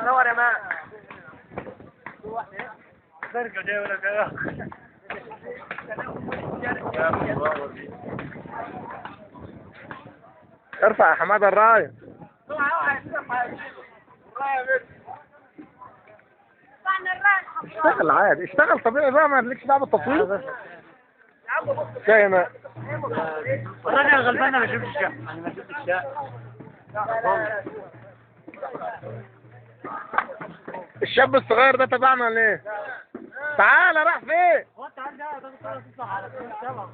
نور يا مان. ترجع جاي ولا كده. ارفع يا حماده الرايه. اشتغل عادي، اشتغل طبيعي بقى، ما لكش دعوه بالتصوير. شاي ماء. الراجل الغلبان ما بيشوفش الشقة. انا ما شفتش الشقة. الشاب الصغير ده تبعنا ولا ايه؟ تعالى راح فين؟ هو انت عندي قاعد تطلع على السما.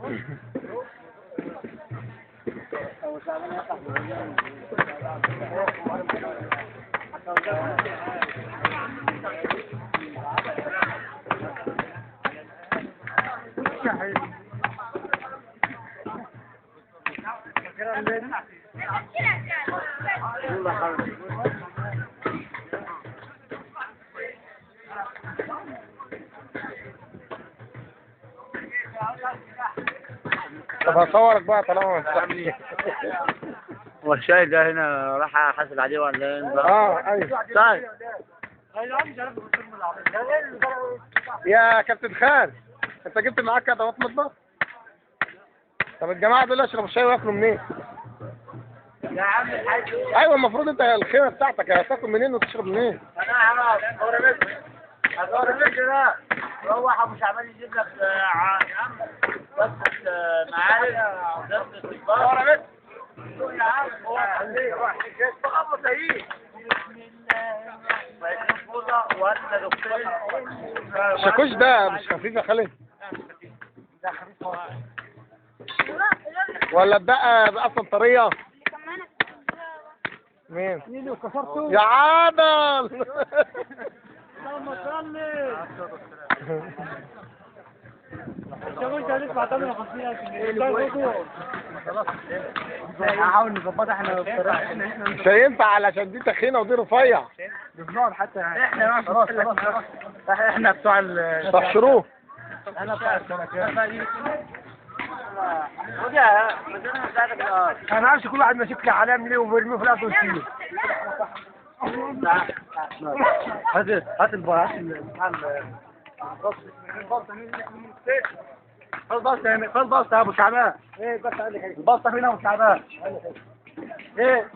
طب هصورك بقى طالما مستحيل. هو الشاي ده هنا راح احاسب عليه ولا ايه؟ ايوه. طيب. يا كابتن خالد، انت جبت معاك ادوات مطبخ؟ طب الجماعه دول يشربوا الشاي وياكلوا منين؟ يا عم الحاج. ايوه المفروض انت الخيمه بتاعتك هتاكل منين وتشرب منين؟ انا هوريك ده. روح ابو شعبان يجيب لك بس معارف بس الكبار. يا عم هو خليه روح كده ابو سعيد. ولا دكتور. الشاكوش ده مش خفيف يا خالد؟ ولا الدقه اصلا طريه؟ مين؟ يا عادل. اللهم صل. الشاكوش ده هتدفع 58,000 جنيه. هحاول نظبطها احنا مش هينفع علشان دي تخينه ودي رفيع. بنقعد حتى احنا خلاص احنا بتوع طشروه. انا بتاع الشبكات. انا ما اعرفش كل واحد ماسك لي علام ليه وبيرميه في الارض ويشيله. هات البسطه يا ابو شعبان. ايه البسطه هنا ابو شعبان؟ ايه